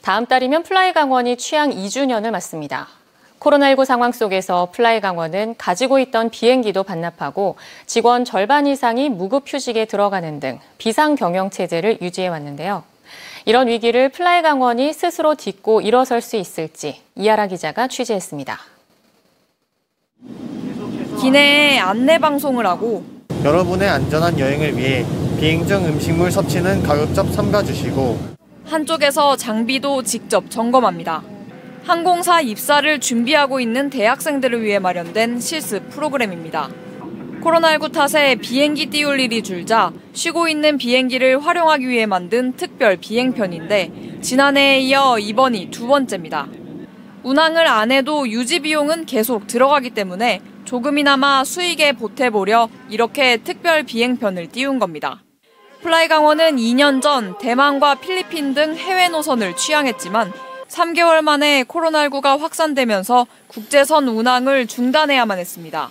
다음 달이면 플라이강원이 취항 2주년을 맞습니다. 코로나19 상황 속에서 플라이강원은 가지고 있던 비행기도 반납하고 직원 절반 이상이 무급휴직에 들어가는 등 비상경영체제를 유지해왔는데요. 이런 위기를 플라이강원이 스스로 딛고 일어설 수 있을지 이하라 기자가 취재했습니다. 기내에 안내방송을 하고 여러분의 안전한 여행을 위해 비행 중 음식물 섭취는 가급적 삼가주시고 한쪽에서 장비도 직접 점검합니다. 항공사 입사를 준비하고 있는 대학생들을 위해 마련된 실습 프로그램입니다. 코로나19 탓에 비행기 띄울 일이 줄자 쉬고 있는 비행기를 활용하기 위해 만든 특별 비행편인데 지난해에 이어 이번이 두 번째입니다. 운항을 안 해도 유지 비용은 계속 들어가기 때문에 조금이나마 수익에 보태보려 이렇게 특별 비행편을 띄운 겁니다. 플라이강원은 2년 전 대만과 필리핀 등 해외 노선을 취항했지만 3개월 만에 코로나19가 확산되면서 국제선 운항을 중단해야만 했습니다.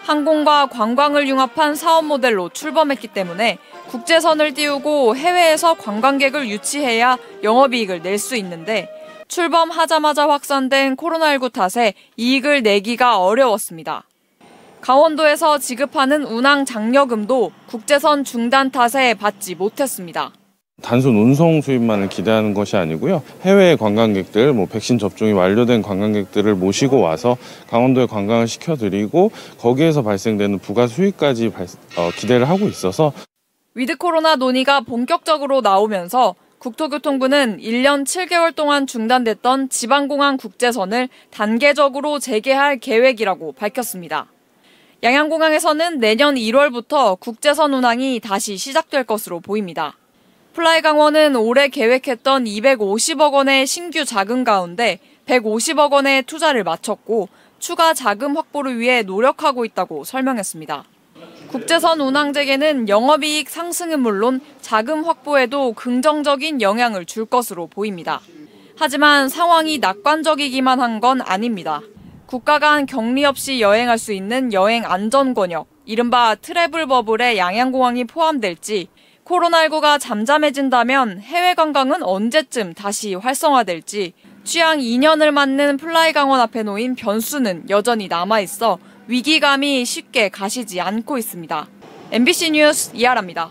항공과 관광을 융합한 사업 모델로 출범했기 때문에 국제선을 띄우고 해외에서 관광객을 유치해야 영업이익을 낼 수 있는데 출범하자마자 확산된 코로나19 탓에 이익을 내기가 어려웠습니다. 강원도에서 지급하는 운항 장려금도 국제선 중단 탓에 받지 못했습니다. 단순 운송 수입만을 기대하는 것이 아니고요. 해외 관광객들, 백신 접종이 완료된 관광객들을 모시고 와서 강원도에 관광을 시켜드리고 거기에서 발생되는 부가 수익까지 기대를 하고 있어서 위드 코로나 논의가 본격적으로 나오면서 국토교통부는 1년 7개월 동안 중단됐던 지방공항 국제선을 단계적으로 재개할 계획이라고 밝혔습니다. 양양공항에서는 내년 1월부터 국제선 운항이 다시 시작될 것으로 보입니다. 플라이강원은 올해 계획했던 250억 원의 신규 자금 가운데 150억 원의 투자를 마쳤고 추가 자금 확보를 위해 노력하고 있다고 설명했습니다. 국제선 운항 재개는 영업이익 상승은 물론 자금 확보에도 긍정적인 영향을 줄 것으로 보입니다. 하지만 상황이 낙관적이기만 한 건 아닙니다. 국가 간 격리 없이 여행할 수 있는 여행 안전 권역, 이른바 트래블 버블에 양양공항이 포함될지, 코로나19가 잠잠해진다면 해외 관광은 언제쯤 다시 활성화될지, 취항 2년을 맞는 플라이강원 앞에 놓인 변수는 여전히 남아있어 위기감이 쉽게 가시지 않고 있습니다. MBC 뉴스 이하라입니다.